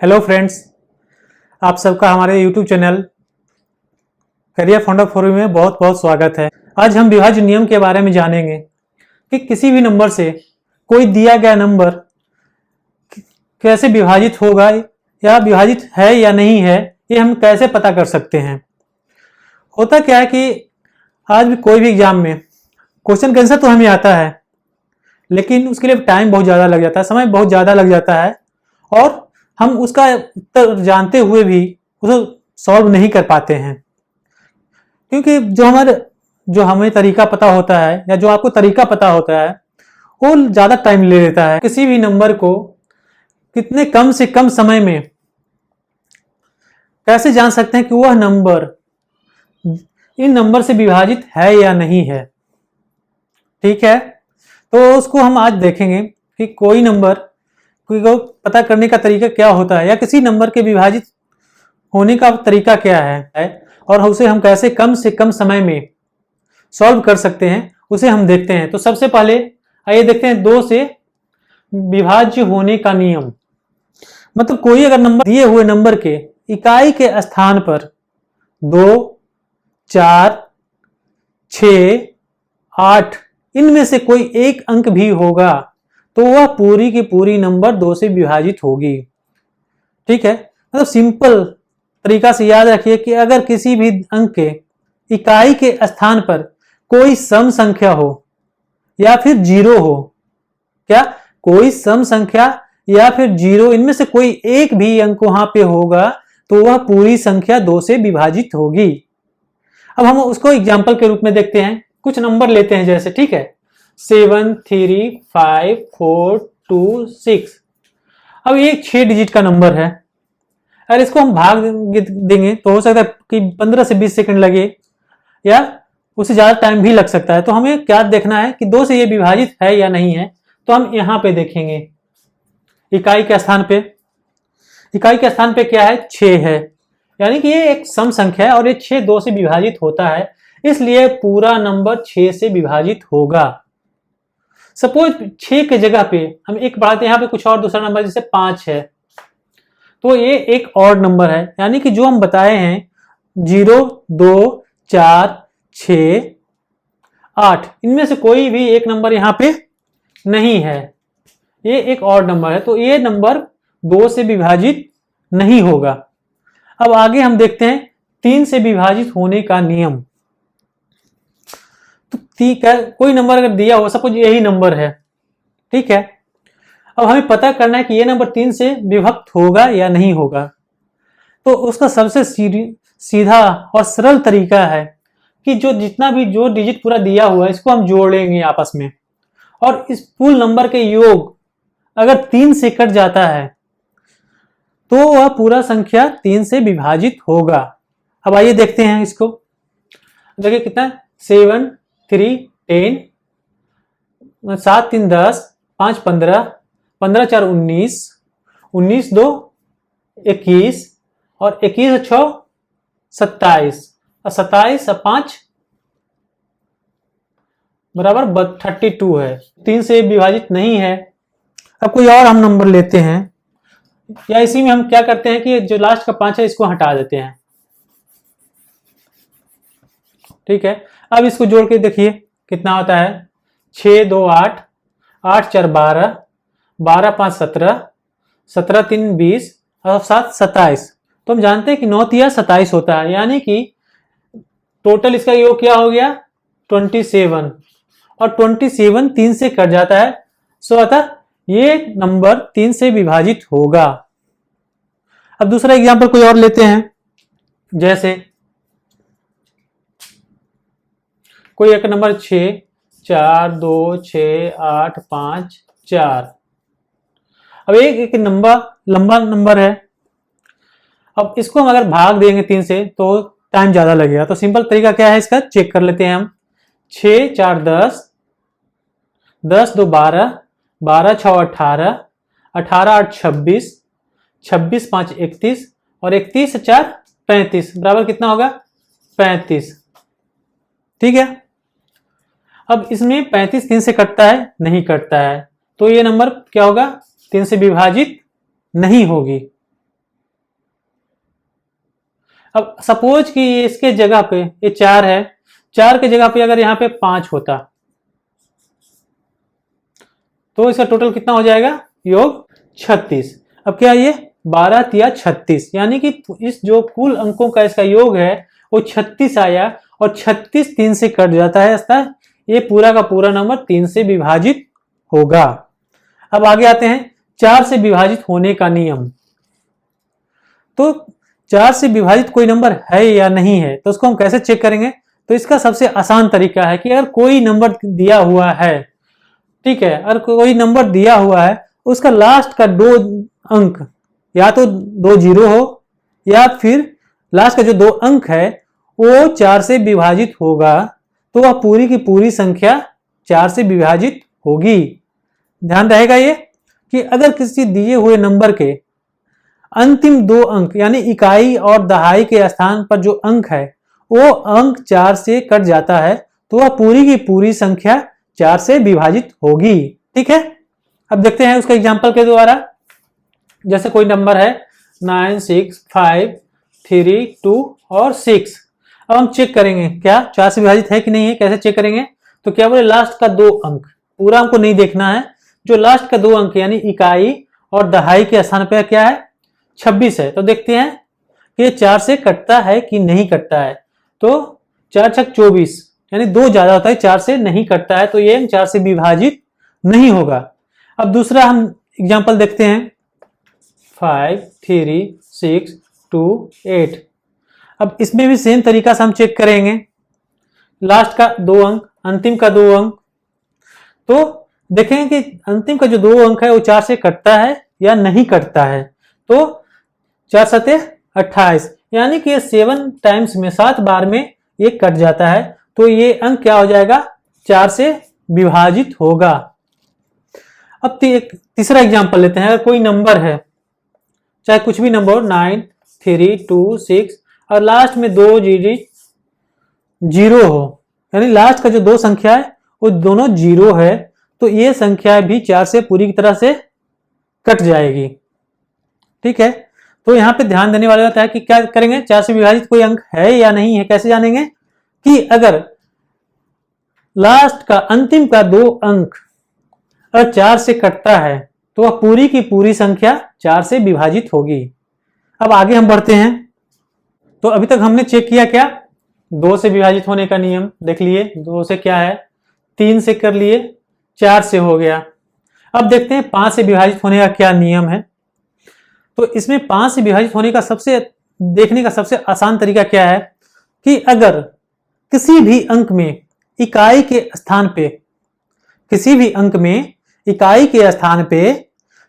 Hello friends, आप सबका हमारे YouTube channel career founder forum में बहुत बहुत स्वागत है। आज हम विभाज्य नियम के बारे में जानेंगे कि किसी भी नंबर से कोई दिया गया नंबर कैसे विभाजित होगा या विभाजित है या नहीं है, ये हम कैसे पता कर सकते हैं। होता क्या है कि आज भी कोई भी एग्जाम में क्वेश्चन का आंसर तो हमें आता है, लेकिन उसके लिए टाइम बहुत ज़्यादा लग जाता है, समय बहुत ज़्यादा लग जाता है और हम उसका उत्तर जानते हुए भी उसे सॉल्व नहीं कर पाते हैं, क्योंकि जो हमें तरीका पता होता है या जो आपको तरीका पता होता है वो ज़्यादा टाइम ले लेता है। किसी भी नंबर को कितने कम से कम समय में कैसे जान सकते हैं कि वह नंबर इन नंबर से विभाजित है या नहीं है। ठीक है, तो उसको हम आज देखेंगे कि कोई नंबर को पता करने का तरीका क्या होता है या किसी नंबर के विभाजित होने का तरीका क्या है और उसे हम कैसे कम से कम समय में सॉल्व कर सकते हैं, उसे हम देखते हैं। तो सबसे पहले आइए देखते हैं 2 से विभाज्य होने का नियम। मतलब कोई अगर नंबर दिए हुए नंबर के इकाई के स्थान पर 2, 4, 6, 8 इनमें से कोई एक अंक भी होगा तो वह पूरी की पूरी नंबर 2 से विभाजित होगी। ठीक है, मतलब सिंपल तरीका से याद रखिए कि अगर किसी भी अंक के इकाई के स्थान पर कोई सम संख्या हो या फिर जीरो हो, क्या कोई सम संख्या या फिर जीरो, इनमें से कोई एक भी अंक वहां पे होगा तो वह पूरी संख्या 2 से विभाजित होगी। अब हम उसको एग्जाम्पल के रूप में देखते हैं। कुछ नंबर लेते हैं जैसे, ठीक है, 7, 3, 5, 4, 2, 6। अब ये 6 डिजिट का नंबर है। अगर इसको हम भाग देंगे तो हो सकता है कि 15 से 20 सेकंड लगे या उससे ज्यादा टाइम भी लग सकता है। तो हमें क्या देखना है कि 2 से ये विभाजित है या नहीं है। तो हम यहां पे देखेंगे इकाई के स्थान पे। इकाई के स्थान पे क्या है, 6 है, यानी कि ये एक सम संख्या है और ये 6 2 से विभाजित होता है, इसलिए पूरा नंबर 6 से विभाजित होगा। सपोज 6 के जगह पे हम एक बढ़ाते हैं, यहाँ पे कुछ और दूसरा नंबर जैसे 5 है, तो ये एक और नंबर है, यानी कि जो हम बताए हैं 0, 2, 4, 6, 8 इनमें से कोई भी एक नंबर यहाँ पे नहीं है, ये एक और नंबर है, तो ये नंबर 2 से विभाजित नहीं होगा। अब आगे हम देखते हैं 3 से विभाजित होने का नियम। तो कोई नंबर अगर दिया हो, सपोज यही नंबर है, ठीक है, अब हमें पता करना है कि ये नंबर 3 से विभक्त होगा या नहीं होगा। तो उसका सबसे सीधा और सरल तरीका है कि जो डिजिट पूरा दिया हुआ है इसको हम जोड़ेंगे आपस में, और इस पूर्ण नंबर के योग अगर 3 से कट जाता है तो वह पूरा संख्या 3 से विभाजित होगा। अब आइए देखते हैं इसको। देखिए कितना, 7, 3, 10, 7, 3, 10, 5, 15, 15, 4, 19, 19, 2, 21 और 21, 6, 27 और 27 और 5 बराबर 32 है, 3 से विभाजित नहीं है। अब कोई और हम नंबर लेते हैं, या इसी में हम क्या करते हैं कि जो लास्ट का 5 है इसको हटा देते हैं। ठीक है, अब इसको जोड़ के देखिए कितना होता है, 6, 2, 8, 8, 4, 12, 12, 5, 17, 17, 3, 20 और 7, 27। तो हम जानते हैं कि 9 तिया 27 होता है, यानी कि टोटल इसका योग क्या हो गया, 27, और 27 3 से कट जाता है, सो अतः ये नंबर 3 से विभाजित होगा। अब दूसरा एग्जांपल कोई और लेते हैं, जैसे कोई एक नंबर 6, 4, 2, 6, 8, 5, 4। अब एक लंबा नंबर है, अब इसको हम अगर भाग देंगे 3 से तो टाइम ज्यादा लगेगा। तो सिंपल तरीका क्या है इसका, चेक कर लेते हैं हम। 6, 4, 10, 10, 2, 12, 12, 6, 18, 18, 8, 26, 26, 5, 31 और 31, 4, 35 बराबर कितना होगा, 35। ठीक है, अब इसमें 35 3 से कटता है, नहीं कटता है, तो ये नंबर क्या होगा, 3 से विभाजित नहीं होगी। अब सपोज कि इसके जगह पे ये 4 है, 4 के जगह पे अगर यहाँ पे 5 होता तो इसका टोटल कितना हो जाएगा, योग 36। अब क्या ये 12 तिया 36, यानी कि इस जो कुल अंकों का इसका योग है वो 36 आया, और 36 3 से कट जाता है, अतः ये पूरा का पूरा नंबर 3 से विभाजित होगा। अब आगे आते हैं 4 से विभाजित होने का नियम। तो 4 से विभाजित कोई नंबर है या नहीं है, तो उसको हम कैसे चेक करेंगे? तो इसका सबसे आसान तरीका है कि अगर कोई नंबर दिया हुआ है, ठीक है, अगर कोई नंबर दिया हुआ है, उसका लास्ट का 2 अंक या तो 2 जीरो हो, या फिर लास्ट का जो 2 अंक है वो 4 से विभाजित होगा, तो वह पूरी की पूरी संख्या 4 से विभाजित होगी। ध्यान रहेगा ये कि अगर किसी दिए हुए नंबर के अंतिम 2 अंक यानी इकाई और दहाई के स्थान पर जो अंक है वो अंक 4 से कट जाता है, तो वह पूरी की पूरी संख्या 4 से विभाजित होगी। ठीक है, अब देखते हैं उसका एग्जांपल के द्वारा। जैसे कोई नंबर है 9, 6, 5, 3, 2 और 6। अब हम चेक करेंगे क्या 4 से विभाजित है कि नहीं है। कैसे चेक करेंगे? तो क्या बोले, लास्ट का 2 अंक, पूरा हमको नहीं देखना है, जो लास्ट का 2 अंक यानी इकाई और दहाई के स्थान पर क्या है, 26 है। तो देखते हैं कि 4 से कटता है कि नहीं कटता है। तो 4 छक 24, यानी 2 ज्यादा होता है, 4 से नहीं कटता है, तो ये 4 से विभाजित नहीं होगा। अब दूसरा हम एग्जांपल देखते हैं 5, 3, 6, 2, 8। अब इसमें भी सेम तरीका से हम चेक करेंगे, लास्ट का 2 अंक, अंतिम का 2 अंक। तो देखेंगे कि अंतिम का जो 2 अंक है वो 4 से कटता है या नहीं कटता है। तो 4 सते 28, यानी कि 7 टाइम्स में 7 बार में ये कट जाता है, तो ये अंक क्या हो जाएगा, 4 से विभाजित होगा। अब तीसरा एग्जांपल लेते हैं। अगर कोई नंबर है, चाहे कुछ भी नंबर हो, 9, 3, 2, 6 और लास्ट में 2 डिजिट जीरो हो, यानी लास्ट का जो 2 संख्या है वो दोनों जीरो है, तो ये संख्या भी 4 से पूरी तरह से कट जाएगी। ठीक है, तो यहाँ पे ध्यान देने वाला होता है कि क्या करेंगे, 4 से विभाजित कोई अंक है या नहीं है। कैसे जानेंगे कि अगर लास्ट का अंतिम का 2 अंक अगर 4 से कटता है तो वह पूरी की पूरी संख्या 4 से विभाजित होगी। अब आगे हम बढ़ते हैं। तो अभी तक हमने चेक किया क्या, 2 से विभाजित होने का नियम देख लिए, 2 से क्या है, 3 से कर लिए, 4 से हो गया। अब देखते हैं 5 से विभाजित होने का क्या नियम है। तो इसमें 5 से विभाजित होने का देखने का सबसे आसान तरीका क्या है कि अगर किसी भी अंक में इकाई के स्थान पे, किसी भी अंक में इकाई के स्थान पे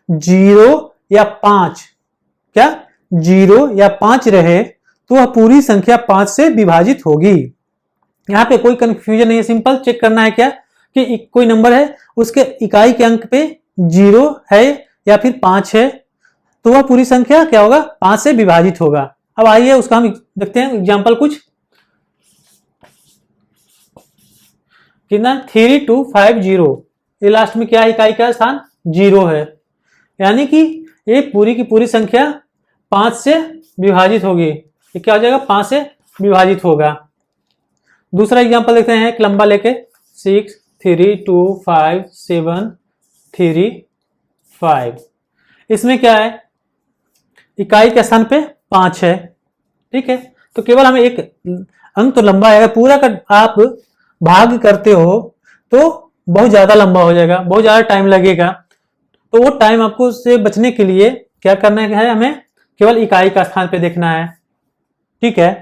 0 या 5, क्या 0 या 5 रहे, तो वह पूरी संख्या 5 से विभाजित होगी। यहां पे कोई कंफ्यूजन नहीं है, सिंपल चेक करना है क्या कि कोई नंबर है, उसके इकाई के अंक पे 0 है या फिर 5 है, तो वह पूरी संख्या क्या होगा, 5 से विभाजित होगा। अब आइए उसका हम देखते हैं एग्जांपल कुछ। कितना, 3250, ये लास्ट में क्या है, इकाई का स्थान 0 है, यानी कि ये पूरी की पूरी संख्या 5 से विभाजित होगी। ये क्या हो जाएगा, 5 से विभाजित होगा। दूसरा एग्जांपल देखते हैं एक लंबा लेके, 6, 3, 2, 5, 7, 3, 5। इसमें क्या है, इकाई के स्थान पे 5 है। ठीक है, तो केवल हमें एक अंक तो लंबा है, पूरा का आप भाग करते हो तो बहुत ज्यादा लंबा हो जाएगा, बहुत ज्यादा टाइम लगेगा। तो वो टाइम आपको से बचने के लिए क्या करना है, हमें केवल इकाई का स्थान पे देखना है। ठीक है,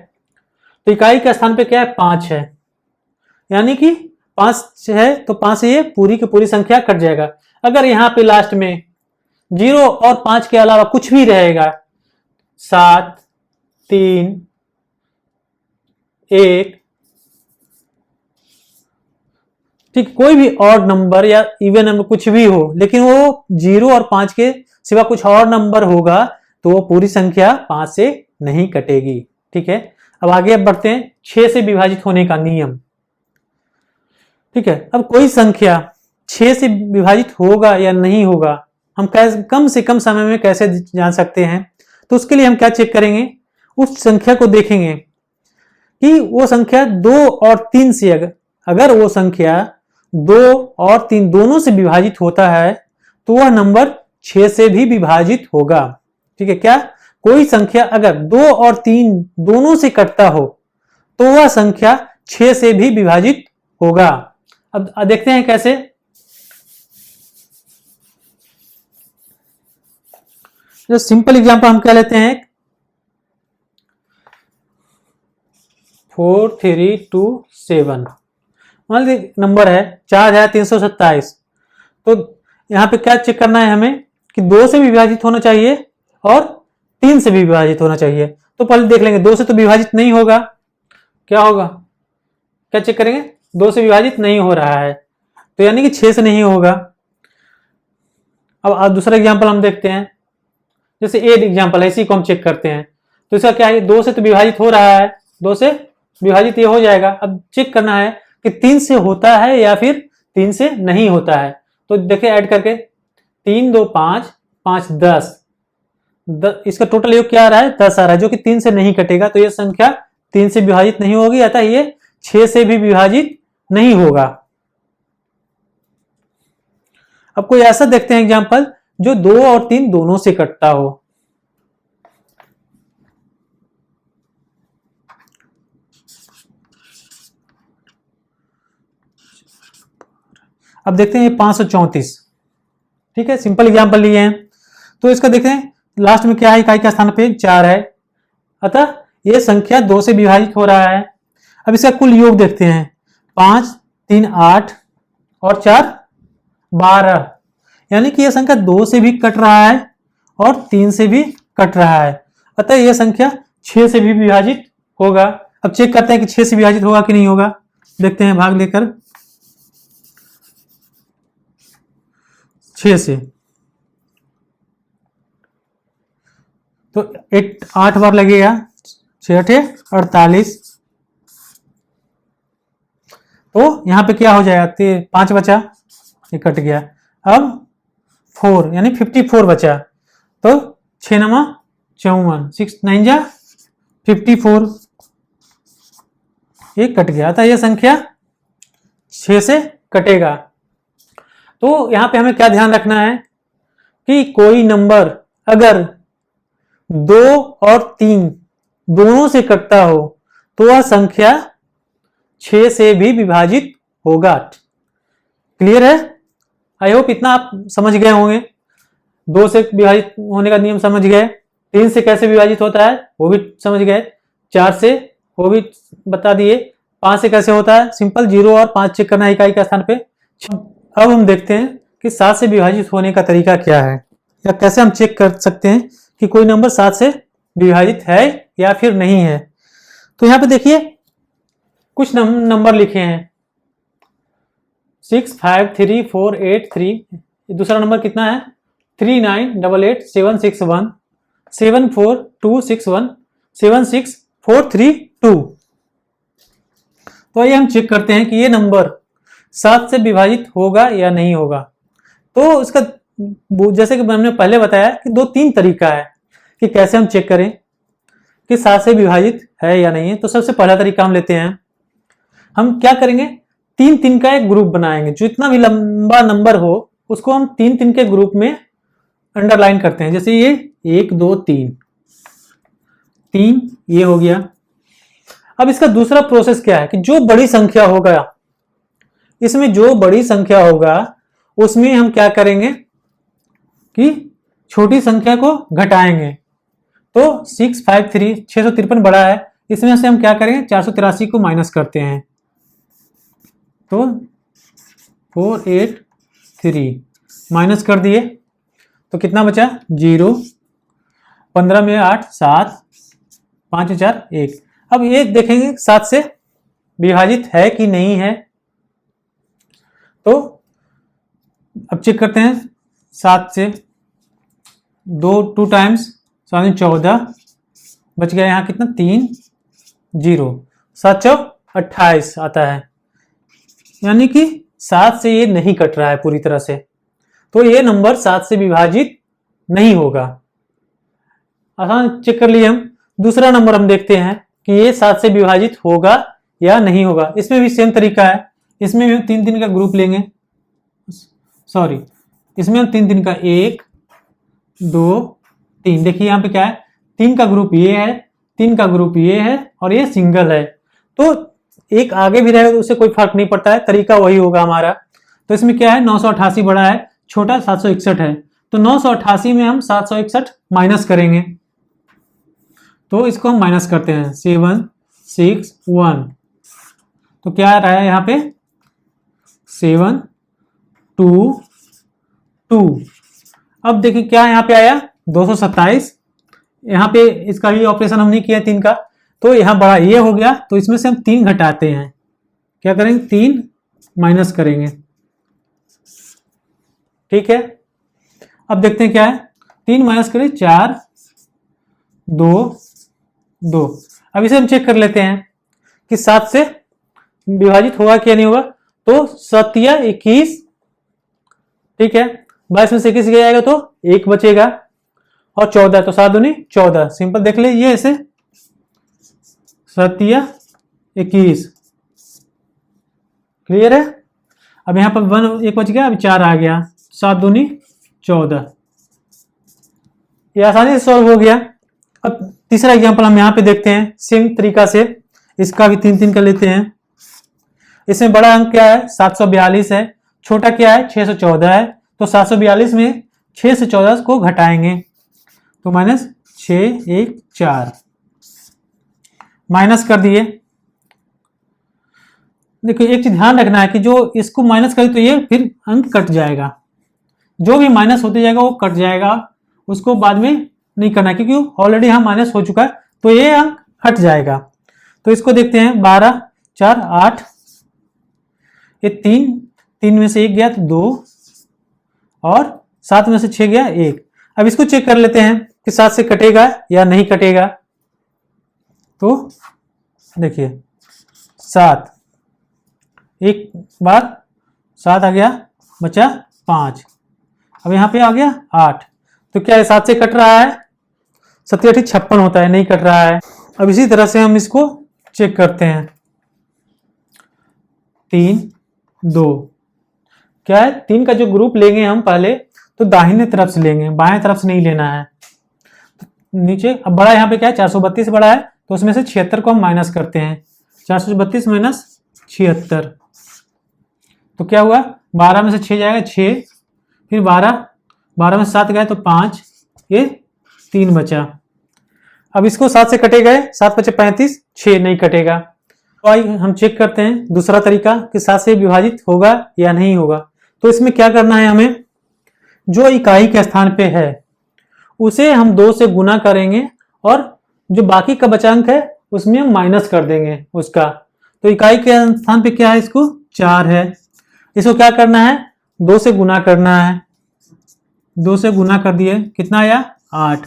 तो इकाई का स्थान पे क्या है, 5 है, यानी कि 5 है तो 5 से ये पूरी की पूरी संख्या कट जाएगा। अगर यहाँ पे लास्ट में 0 और 5 के अलावा कुछ भी रहेगा, 7, 3, 1, ठीक, कोई भी और नंबर या इवन नंबर कुछ भी हो, लेकिन वो 0 और 5 के सिवा कुछ और नंबर होगा, तो वो पूरी संख्या 5 से नहीं कटेगी। ठीक है, अब आगे बढ़ते हैं 6 से विभाजित होने का नियम। ठीक है, अब कोई संख्या 6 से विभाजित होगा या नहीं होगा, हम कम से कम समय में कैसे जान सकते हैं? तो उसके लिए हम क्या चेक करेंगे, उस संख्या को देखेंगे कि वो संख्या 2 और 3 से अगर वो संख्या 2 और 3 दोनों से विभाजित होता है तो वह नंबर 6 से भी विभाजित होगा। ठीक है, क्या कोई संख्या अगर 2 और 3 दोनों से कटता हो तो वह संख्या 6 से भी विभाजित होगा। अब देखते हैं कैसे। जो सिंपल एग्जांपल हम क्या लेते हैं, 4327 मान लीजिए नंबर है 4327। तो यहां पे क्या चेक करना है हमें कि 2 से भी विभाजित होना चाहिए और 3 से भी विभाजित होना चाहिए। तो पहले देख लेंगे 2 से तो विभाजित नहीं होगा, क्या होगा, क्या चेक करेंगे, 2 से विभाजित नहीं हो रहा है तो यानी कि 6 से नहीं होगा। अब दूसरा एग्जांपल हम देखते हैं, जैसे 8 एग्जांपल है, इसी को हम चेक करते हैं। तो इसका क्या है, 2 से तो विभाजित हो रहा है, 2 से विभाजित ये हो जाएगा। अब चेक करना है कि 3 से होता है या फिर 3 से नहीं होता है। तो देखिए ऐड करके 3 2 5 5 10, इसका टोटल योग क्या आ रहा है, 10 आ रहा है, जो कि 3 से नहीं कटेगा। तो ये संख्या 3 से विभाजित नहीं होगी, अतः ये 6 से भी विभाजित नहीं होगा। अब कोई ऐसा देखते हैं एग्जांपल जो 2 और 3 दोनों से कटता हो। अब देखते हैं ये 534। ठीक है, सिंपल एग्जांपल लिए हैं। तो इसका देखते हैं लास्ट में क्या है, इकाई का स्थान पे 4 है, अतः यह संख्या 2 से विभाजित हो रहा है। अब इसका कुल योग देखते हैं, 5 3 8 और 4 12, यानी कि यह संख्या 2 से भी कट रहा है और 3 से भी कट रहा है, अतः यह संख्या 6 से भी विभाजित होगा। अब चेक करते हैं कि 6 से विभाजित होगा कि नहीं होगा। देखते हैं भाग लेकर 6 से, तो 8 बार लगेगा, 6 8 48। तो यहां पे क्या हो जाएगा, 5 बचा, ये कट गया। अब 4 यानी 54 बचा, तो 6 9 54, 6 9 जा 54, ये कट गया था। यह संख्या 6 से कटेगा। तो यहां पे हमें क्या ध्यान रखना है कि कोई नंबर अगर 2 और 3 दोनों से कटता हो तो वह संख्या 6 से भी विभाजित होगा। क्लियर है? आई होप इतना आप समझ गए होंगे। 2 से विभाजित होने का नियम समझ गए, 3 से कैसे विभाजित होता है वो भी समझ गए, 4 से वो भी बता दिए, 5 से कैसे होता है, सिंपल 0 और 5 चेक करना है इकाई का स्थान पे। अब हम देखते हैं कि 7 से विभाजित होने का तरीका क्या है, या कैसे हम चेक कर सकते हैं कि कोई नंबर 7 से विभाजित है या फिर नहीं है। तो यहां पे देखिए कुछ नंबर लिखे हैं, 6 5 3 4 8 3, दूसरा नंबर कितना है 3 9 8 8 7 6 1 7 4 2 6 1 7 6 4 3 2। तो आइए हम चेक करते हैं कि ये नंबर 7 से विभाजित होगा या नहीं होगा। तो इसका जैसे कि हमने पहले बताया कि 2-3 तरीका है कि कैसे हम चेक करें कि 7 से विभाजित है या नहीं है। तो सबसे पहला तरीका हम लेते हैं, हम क्या करेंगे, 3-3 का एक ग्रुप बनाएंगे। जो इतना भी लंबा नंबर हो उसको हम 3-3 के ग्रुप में अंडरलाइन करते हैं। जैसे ये 1 2 3 3, ये हो गया। अब इसका दूसरा प्रोसेस क्या है कि जो बड़ी संख्या होगा, इसमें जो बड़ी संख्या होगा उसमें हम क्या करेंगे कि छोटी संख्या को घटाएंगे। तो 653 653 बड़ा है, इसमें से हम क्या करेंगे 483 को माइनस करते हैं, तो 483 माइनस कर दिए तो कितना बचा 0, 15 में 8 7 5 4 1। अब ये देखेंगे 7 से विभाजित है कि नहीं है। तो अब चेक करते हैं, 7 से 2 टाइम्स 14 बच गया, यहाँ कितना 3 0, 7 चौक 28 आता है, यानी कि 7 से ये नहीं कट रहा है पूरी तरह से। तो ये नंबर 7 से विभाजित नहीं होगा। आसान चेक कर लिए हम। दूसरा नंबर हम देखते हैं कि ये 7 से विभाजित होगा या नहीं होगा। इसमें भी सेम तरीका है, इसमें भी हम 3 का ग्रुप लेंगे, सॉरी इसमें हम 3 का 1 2 3। देखिए यहाँ पे क्या है, 3 का ग्रुप ये है, 3 का ग्रुप ये है और ये सिंगल है, तो एक आगे भी रहेगा तो उससे कोई फर्क नहीं पड़ता है, तरीका वही होगा हमारा। तो इसमें क्या है, 988 बड़ा है, छोटा 761 है, तो 988 में हम 761 माइनस करेंगे, तो इसको हम माइनस करते हैं 7 6 1, तो क्या आ रहा है यहाँ पे 7 2 2। अब देखिए क्या यहाँ पे आया 227, यहाँ पे इसका भी ऑपरेशन हम नहीं किया 3 का, तो यहाँ बड़ा ये हो गया, तो इसमें से हम 3 घटाते हैं, क्या करेंगे 3 माइनस करेंगे, ठीक है। अब देखते हैं क्या है, 3 माइनस करें 4 2 2। अब इसे हम चेक कर लेते हैं कि 7 से विभाजित होगा क्या नहीं होगा, तो 7 या 21, ठीक है, 22 में से 21 गया जाएगा तो 1 बचेगा, और 14 तो 7 दूनी 14, सिंपल देख ले ये ऐसे 7 या 21, क्लियर है। अब यहाँ पर 1 बच गया, अब 4 आ गया, 7 दूनी 14, ये आसानी से सॉल्व हो गया। अब तीसरा एग्जांपल हम यहाँ पे देखते हैं सेम तरीका से, इसका भी 3 का लेते हैं। इसमें बड़ा अंक क्या है 742 है, छोटा क्या है 614 है, तो 742 में 6 से 14 को घटाएंगे, तो माइनस 6 1 4, माइनस कर दिए। देखिए एक चीज ध्यान रखना है कि जो इसको माइनस करें तो ये फिर अंक कट जाएगा, जो भी माइनस होते जाएगा वो कट जाएगा, उसको बाद में नहीं करना क्योंकि ऑलरेडी यहाँ माइनस हो चुका है, तो ये अंक हट जाएगा। तो इसको देखते हैं 12 4 8, ये 3 में से 1 गया तो 2, और 7 में से 6 गया 1। अब इसको चेक कर लेते हैं कि 7 से कटेगा या नहीं कटेगा, तो देखिए 7 एक बार 7 आ गया, बचा 5, अब यहाँ पे आ गया 8, तो क्या है 7 से कट रहा है, 7 8 56 होता है, नहीं कट रहा है। अब इसी तरह से हम इसको चेक करते हैं 3 2, क्या है 3 का जो ग्रुप लेंगे हम पहले तो दाहिने तरफ से लेंगे, बाएं तरफ से नहीं लेना है। तो नीचे अब बड़ा यहाँ पे क्या है 432 बड़ा है, तो उसमें से 76 को हम माइनस करते हैं, 432 माइनस 76, तो क्या हुआ 12 में से 6 जाएगा 6, फिर 12 में से 7 गए तो 5, ये 3 बचा। अब इसको 7 से कटे गए, 7 बचे 35, 6 नहीं कटेगा। तो आइए हम चेक करते हैं दूसरा तरीका कि 7 से विभाजित होगा या नहीं होगा। तो इसमें क्या करना है, हमें जो इकाई के स्थान पे है उसे हम 2 से गुना करेंगे, और जो बाकी का बचा अंक है उसमें हम माइनस कर देंगे उसका। तो इकाई के स्थान पे क्या है, इसको 4 है, इसको क्या करना है 2 से गुना करना है, 2 से गुना कर दिए, कितना आया 8।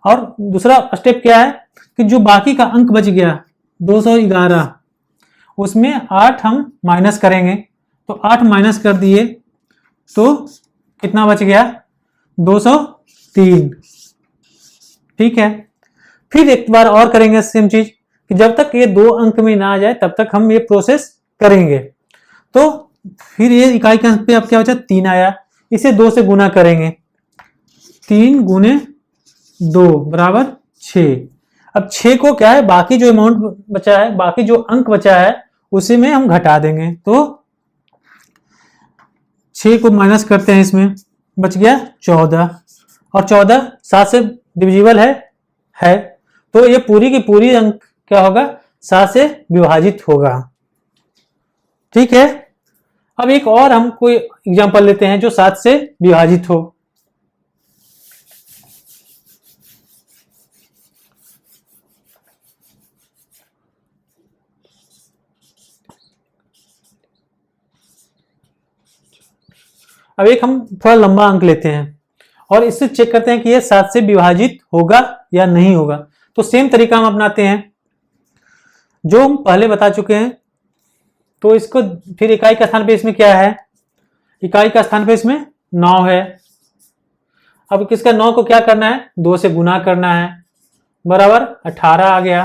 और दूसरा स्टेप क्या है कि जो बाकी का अंक बच गया 211, उसमें 8 हम माइनस करेंगे, तो 8 माइनस कर दिए तो कितना बच गया 203, ठीक है। फिर एक बार और करेंगे सेम चीज कि जब तक ये 2 अंक में ना आ जाए तब तक हम ये प्रोसेस करेंगे। तो फिर ये इकाई के अंक पे अब क्या बचा 3 आया, इसे 2 से गुना करेंगे, 3 गुने 2 बराबर 6। अब 6 को क्या है बाकी जो अमाउंट बचा है, बाकी जो अंक बचा है उसी में हम घटा देंगे, तो 6 को माइनस करते हैं, इसमें बच गया 14, और 14 7 से डिविजिबल है, तो ये पूरी की पूरी अंक क्या होगा 7 से विभाजित होगा, ठीक है। अब एक और हम कोई एग्जांपल लेते हैं जो 7 से विभाजित हो। अब एक हम थोड़ा लंबा अंक लेते हैं और इससे चेक करते हैं कि ये 7 से विभाजित होगा या नहीं होगा। तो सेम तरीका हम अपनाते हैं जो हम पहले बता चुके हैं। तो इसको फिर इकाई का स्थान पे इसमें क्या है, इकाई का स्थान पे इसमें 9 है। अब किसका 9 को क्या करना है 2 से गुना करना है, बराबर 18 आ गया।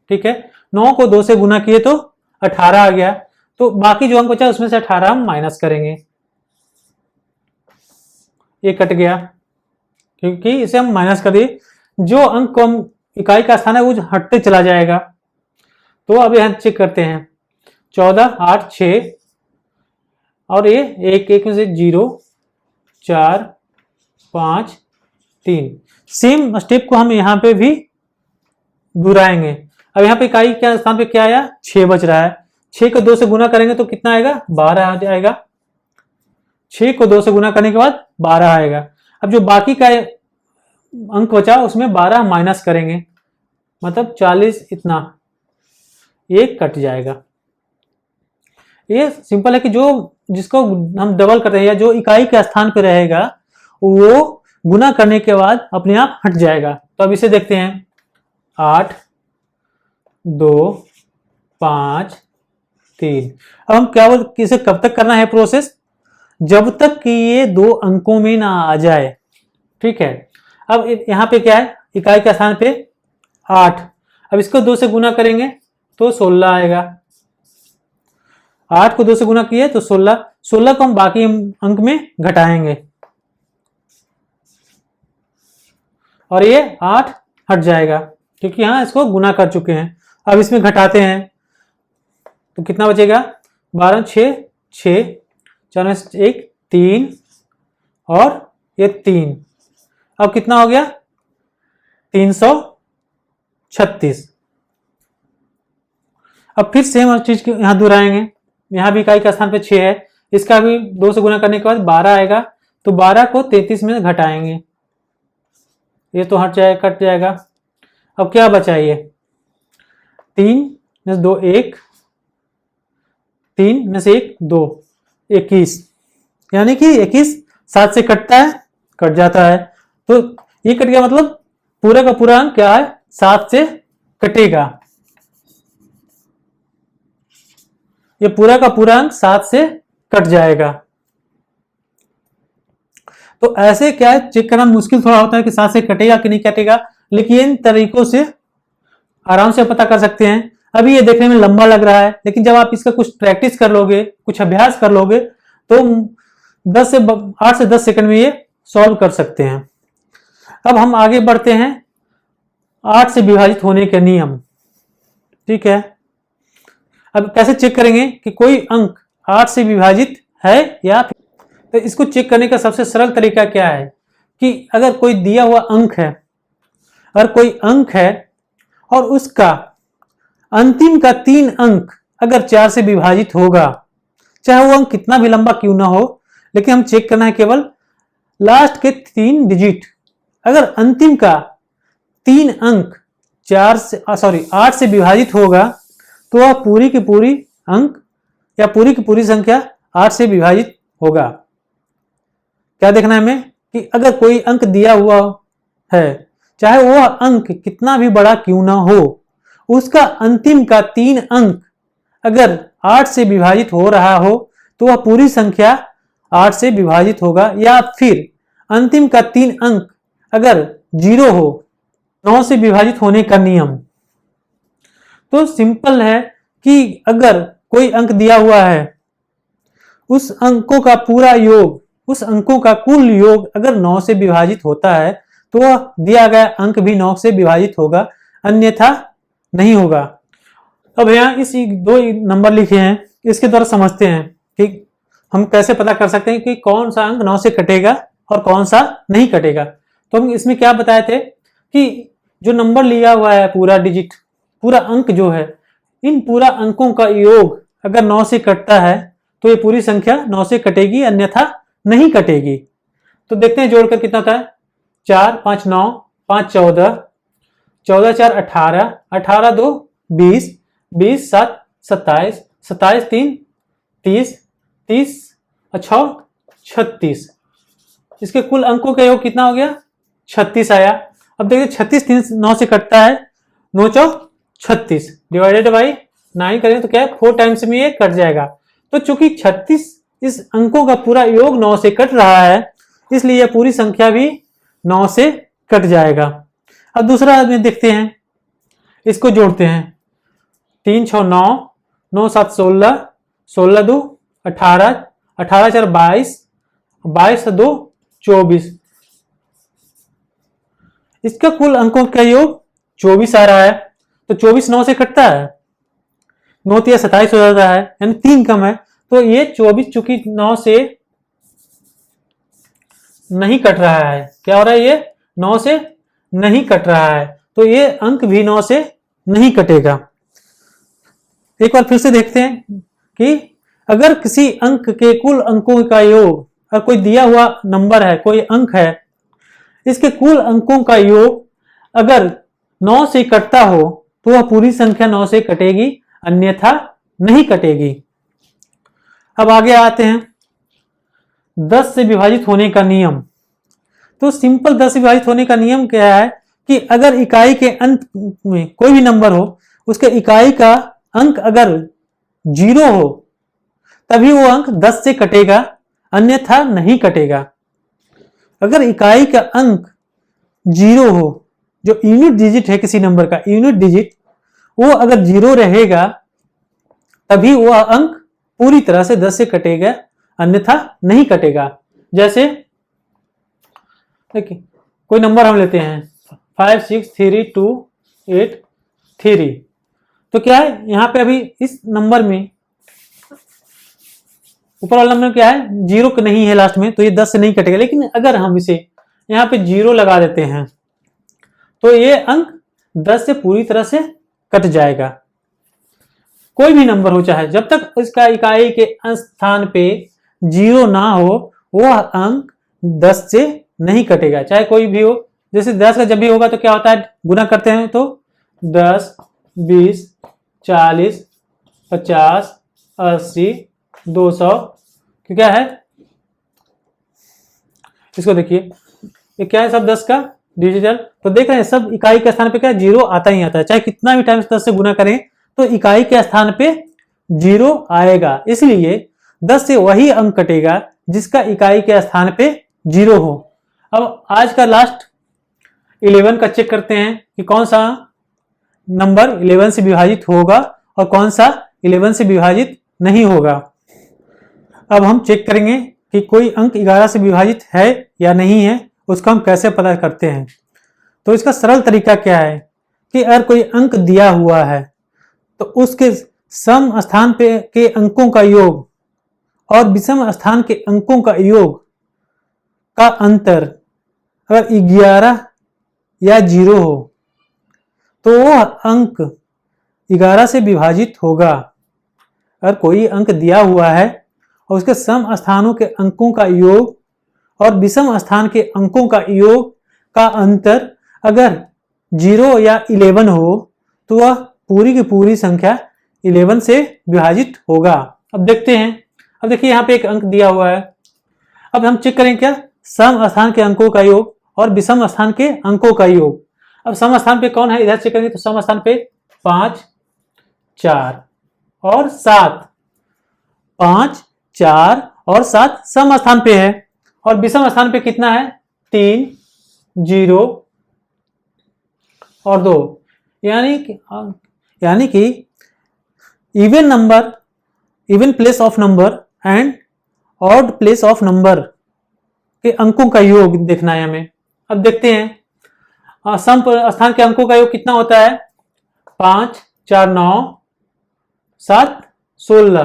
ठीक है, 9 को 2 से गुना किए तो 18 आ गया। तो बाकी जो अंक बचा उसमें से 18 हम माइनस करेंगे, ये कट गया क्योंकि इसे हम माइनस कर दिए। जो अंक को हम इकाई का स्थान है वो हटते चला जाएगा। तो अब यहां चेक करते हैं, 14, 8, 6 और ये एक एक में से 0, 4, 5, 3। सेम स्टेप को हम यहाँ पे भी दोहराएंगे। अब यहाँ पे इकाई के स्थान पे क्या आया, 6 बच रहा है। 6 को 2 से गुना करेंगे तो कितना आएगा, 12 आ जाएगा। 6 को 2 से गुना करने के बाद 12 आएगा। अब जो बाकी का अंक बचा उसमें 12 माइनस करेंगे, मतलब 40 इतना, ये कट जाएगा। ये सिंपल है कि जो जिसको हम डबल करते हैं या जो इकाई के स्थान पे रहेगा वो गुना करने के बाद अपने आप हट जाएगा। तो अब इसे देखते हैं, 8, 2, 5, 3। अब हम क्या बोलते, इसे कब तक करना है प्रोसेस, जब तक कि ये 2 अंकों में ना आ जाए। ठीक है, अब यहां पे क्या है, इकाई के स्थान पे 8। अब इसको 2 से गुना करेंगे तो 16 आएगा। 8 को 2 से गुना किए तो 16। 16 को हम बाकी अंक में घटाएंगे और ये 8 हट जाएगा क्योंकि यहां इसको गुना कर चुके हैं। अब इसमें घटाते हैं तो कितना बचेगा, 12, 6, 6, 4 में 1, 3 और ये 3। अब कितना हो गया, 336। अब फिर सेम चीज यहां दोहराएंगे। यहां भी इकाई का स्थान पे 6 है, इसका भी 2 से गुना करने के बाद 12 आएगा। तो 12 को 33 में घटाएंगे, ये तो हट जाएगा, कट जाएगा। अब क्या बचा, ये 3 में से 2 1, 3 में से 1 2, 21। यानी कि 21 7 से कटता है, कट जाता है। तो ये कट गया, मतलब पूरा का पूरा अंक क्या है, 7 से कटेगा। ये पूरा का पूरा अंक 7 से कट जाएगा। तो ऐसे क्या है, चेक करना मुश्किल थोड़ा होता है कि 7 से कटेगा कि नहीं कटेगा, लेकिन इन तरीकों से आराम से पता कर सकते हैं। अभी ये देखने में लंबा लग रहा है, लेकिन जब आप इसका कुछ प्रैक्टिस कर लोगे, कुछ अभ्यास कर लोगे तो 8 से 10 सेकंड में ये सॉल्व कर सकते हैं। अब हम आगे बढ़ते हैं, 8 से विभाजित होने के नियम। ठीक है, अब कैसे चेक करेंगे कि कोई अंक 8 से विभाजित है या फिर, तो इसको चेक करने का सबसे सरल तरीका क्या है कि अगर कोई दिया हुआ अंक है, अगर कोई अंक है और उसका अंतिम का 3 अंक अगर 4 से विभाजित होगा, चाहे वो अंक कितना भी लंबा क्यों ना हो, लेकिन हम चेक करना है केवल लास्ट के 3 डिजिट। अगर अंतिम का 3 अंक 8 से विभाजित होगा तो वह पूरी की पूरी अंक या पूरी की पूरी संख्या 8 से विभाजित होगा। क्या देखना है हमें कि अगर कोई अंक दिया हुआ है, चाहे वह अंक कितना भी बड़ा क्यों ना हो, उसका अंतिम का 3 अंक अगर 8 से विभाजित हो रहा हो तो वह पूरी संख्या 8 से विभाजित होगा, या फिर अंतिम का 3 अंक अगर 0 हो, 9 से विभाजित होने का नियम। तो सिंपल है कि अगर कोई अंक दिया हुआ है, उस अंकों का पूरा योग, उस अंकों का कुल योग अगर 9 से विभाजित होता है तो वह दिया गया अंक भी 9 से विभाजित होगा, अन्यथा नहीं होगा। अब यहाँ इस 2 नंबर लिखे हैं, इसके द्वारा समझते हैं कि हम कैसे पता कर सकते हैं कि कौन सा अंक 9 से कटेगा और कौन सा नहीं कटेगा। तो हम इसमें क्या बताए थे कि जो नंबर लिया हुआ है, पूरा डिजिट, पूरा अंक जो है, इन पूरा अंकों का योग अगर 9 से कटता है तो ये पूरी संख्या 9 से कटेगी, अन्यथा नहीं कटेगी। तो देखते हैं जोड़कर कितना होता है, 4 5 9, 5 14, 14 4 18, 18 2 20, 20 7 27, 27 3 30, 30 6 36। इसके कुल अंकों का योग कितना हो गया, 36 आया। अब देखिए 36 3 9 से कटता है, 9 चौक 36 डिवाइडेड बाई 9 करें तो क्या है, 4 टाइम्स में ये कट जाएगा। तो चूंकि 36 इस अंकों का पूरा योग 9 से कट रहा है, इसलिए यह पूरी संख्या भी 9 से कट जाएगा। अब दूसरा में देखते हैं, इसको जोड़ते हैं। 3 6 9, 9 7 16, 16 2 18, 18 4 22, 22 2 24। इसका कुल अंकों का योग 24 आ रहा है। तो 24 9 से कटता है, 9 3 27 हो जाता है, यानी 3 कम है। तो ये 24 चूंकि 9 से नहीं कट रहा है, क्या हो रहा है, ये 9 से नहीं कट रहा है, तो ये अंक भी 9 से नहीं कटेगा। एक बार फिर से देखते हैं कि अगर किसी अंक के कुल अंकों का योग, और कोई दिया हुआ नंबर है, कोई अंक है, इसके कुल अंकों का योग अगर 9 से कटता हो तो वह पूरी संख्या 9 से कटेगी, अन्यथा नहीं कटेगी। अब आगे आते हैं 10 से विभाजित होने का नियम। तो सिंपल 10 से विभाजित होने का नियम क्या है कि अगर इकाई के अंत में कोई भी नंबर हो, उसके इकाई का अंक अगर 0 हो तभी वो अंक 10 से कटेगा, अन्यथा नहीं कटेगा। अगर इकाई का अंक 0 हो, जो यूनिट डिजिट है किसी नंबर का यूनिट डिजिट, वो अगर 0 रहेगा तभी वह अंक पूरी तरह से 10 से कटेगा, अन्यथा नहीं कटेगा। जैसे देखिए कोई नंबर हम लेते हैं 5 6 3 2 8 3। तो क्या है, यहां पे अभी इस नंबर में ऊपर वाला नंबर क्या है, 0 नहीं है लास्ट में, तो ये 10 से नहीं कटेगा। लेकिन अगर हम इसे यहां पे 0 लगा देते हैं तो ये अंक 10 से पूरी तरह से कट जाएगा। कोई भी नंबर हो चाहे, जब तक इसका इकाई के स्थान पे 0 ना हो वह अंक 10 से नहीं कटेगा, चाहे कोई भी हो। जैसे 10 का जब भी होगा तो क्या होता है, गुना करते हैं तो 10 20 40 50 80 200, क्या है, इसको देखिए ये क्या है, सब 10 का डिजिटल। तो देख रहे हैं सब इकाई के स्थान पे क्या 0 आता ही आता है, चाहे कितना भी टाइम 10 से गुना करें तो इकाई के स्थान पे 0 आएगा। इसलिए 10 से वही अंक कटेगा जिसका इकाई के स्थान पे 0 हो। अब आज का लास्ट 11 का चेक करते हैं कि कौन सा नंबर 11 से विभाजित होगा और कौन सा 11 से विभाजित नहीं होगा। अब हम चेक करेंगे कि कोई अंक 11 से विभाजित है या नहीं है, उसको हम कैसे पता करते हैं। तो इसका सरल तरीका क्या है कि अगर कोई अंक दिया हुआ है तो उसके सम स्थान पे के अंकों का योग और विषम स्थान के अंकों का योग का अंतर अगर 11 या 0 हो तो वह अंक 11 से विभाजित होगा। अगर कोई अंक दिया हुआ है और उसके सम स्थानों के अंकों का योग और विषम स्थान के अंकों का योग का अंतर अगर 0 या 11 हो तो वह पूरी की पूरी संख्या 11 से विभाजित होगा। अब देखते हैं, अब देखिए यहाँ पे एक अंक दिया हुआ है। अब हम चेक करें क्या, सम स्थान के अंकों का योग और विषम स्थान के अंकों का योग। अब सम स्थान पे कौन है, इधर चेक करेंगे तो सम स्थान पे 5 4 और 7, 5 4 और 7 सम स्थान पे है, और विषम स्थान पे कितना है 3 0 और 2। यानी कि even number, even place of number and odd place of number के अंकों का योग देखना है हमें। अब देखते हैं सम स्थान के अंकों का योग कितना होता है, 5 4 9 7 16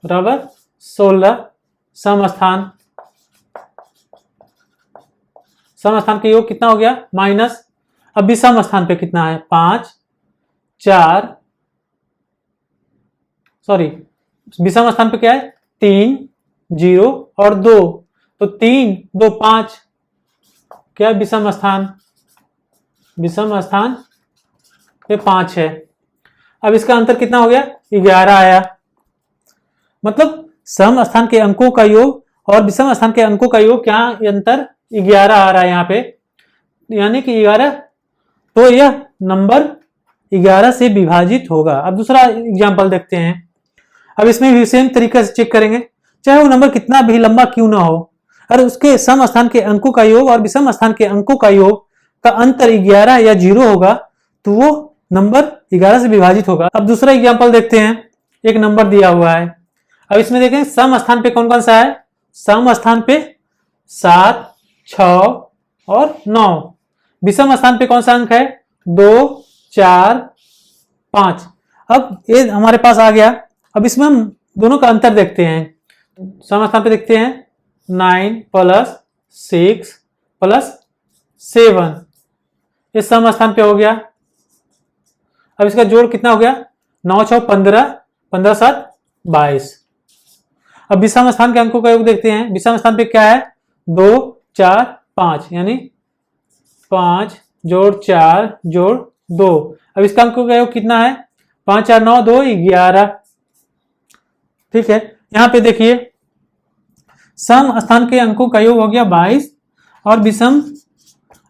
बराबर 16 सम स्थान के योग कितना हो गया माइनस। अब विषम स्थान पे कितना है 5 4, सॉरी विषम स्थान पे क्या है 3 0 और 2, तो 3 2 5 क्या विषम स्थान पे 5 है। अब इसका अंतर कितना हो गया 11 आया, मतलब सम स्थान के अंकों का योग और विषम स्थान के अंकों का योग क्या अंतर 11 आ रहा है यहाँ पे, यानी कि 11, तो यह नंबर 11 से विभाजित होगा। अब दूसरा एग्जांपल देखते हैं। अब इसमें भी सेम तरीके से चेक करेंगे, चाहे वो नंबर कितना भी लंबा क्यों ना हो, और उसके सम स्थान के अंकों का योग और विषम स्थान के अंकों का योग का अंतर 11 या 0 होगा तो वो नंबर 11 से विभाजित होगा। अब दूसरा एग्जांपल देखते हैं। एक नंबर दिया हुआ है, अब इसमें देखें सम स्थान पे कौन कौन सा है। सम स्थान पे 7, 6 और 9। विषम स्थान पे कौन सा अंक है 2, 4, 5। अब ये हमारे पास आ गया। अब इसमें हम दोनों का अंतर देखते हैं। सम स्थान पे देखते हैं 9 + 6 + 7, इस सम स्थान पे हो गया। अब इसका जोड़ कितना हो गया 9, 6, 15, 15, 7, 22। अब विषम स्थान के अंकों का योग देखते हैं। विषम स्थान पे क्या है 2, 4, 5, यानी 5 जोड़ 4 जोड़ 2। अब इसका अंकों का योग कितना है 5, 4, 9, 2, 11। ठीक है, यहां पे देखिए सम स्थान के अंकों का योग हो गया 22 और विषम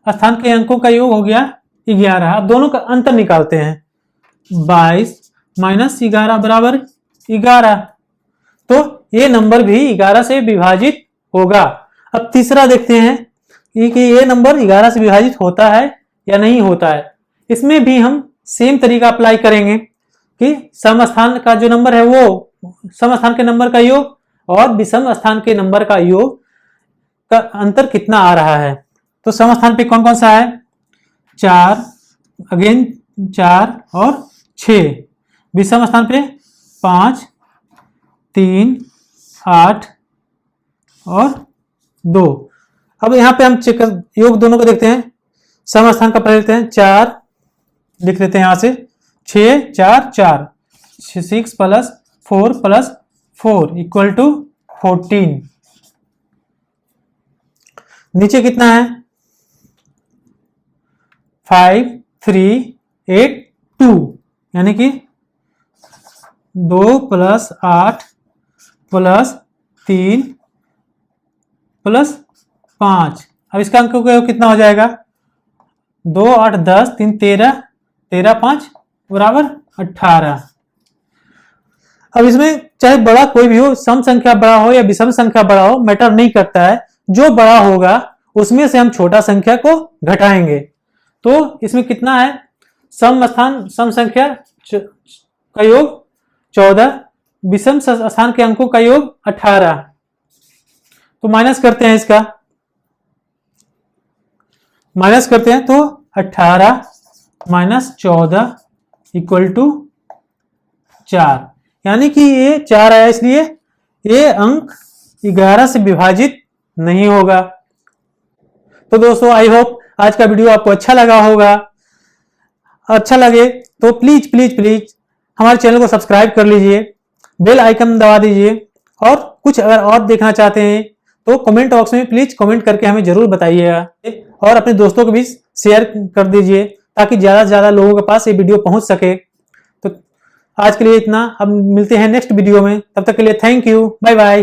स्थान के अंकों का योग हो गया 11। अब दोनों का अंतर निकालते हैं। 22 - 11 बराबर 11, तो ये नंबर भी 11 से विभाजित होगा। अब तीसरा देखते हैं कि ये नंबर 11 से विभाजित होता है या नहीं होता है। इसमें भी हम सेम तरीका अप्लाई करेंगे कि सम स्थान का जो नंबर है वो सम स्थान के नंबर का योग और विषम स्थान के नंबर का योग का अंतर कितना आ रहा है। तो सम स्थान पे कौन कौन सा है 4, अगेन 4 और 6। विषम स्थान पे 5, 3, 8 और 2। अब यहाँ पे हम चेक योग दोनों को देखते हैं। सम स्थान का पहले लेते हैं 4, लिख लेते हैं यहाँ से 6, 4, 4, 6 + 4 + 4 = 14। नीचे कितना है 5, 3, 8, 2, यानी कि 2 + 8 + 3 + 5। अब इसका अंक कितना हो जाएगा 2, 8, 10, 3, 13, 13, 5 बराबर 18। अब इसमें चाहे बड़ा कोई भी हो, सम संख्या बड़ा हो या विषम संख्या बड़ा हो, मैटर नहीं करता है। जो बड़ा होगा उसमें से हम छोटा संख्या को घटाएंगे। तो इसमें कितना है सम संख्या का योग 14, विषम स्थान के अंकों का योग 18। तो माइनस करते हैं, इसका माइनस करते हैं तो 18 - 14 = 4, यानी कि ये 4 आया, इसलिए ये अंक 11 से विभाजित नहीं होगा। तो दोस्तों आई होप आज का वीडियो आपको अच्छा लगा होगा। अच्छा लगे तो प्लीज प्लीज प्लीज हमारे चैनल को सब्सक्राइब कर लीजिए, बेल आइकन दबा दीजिए और कुछ अगर और देखना चाहते हैं तो कमेंट बॉक्स में प्लीज कमेंट करके हमें जरूर बताइएगा और अपने दोस्तों को भी शेयर कर दीजिए ताकि ज़्यादा से ज़्यादा लोगों के पास ये वीडियो पहुंच सके। तो आज के लिए इतना, अब मिलते हैं नेक्स्ट वीडियो में, तब तक के लिए थैंक यू, बाय बाय।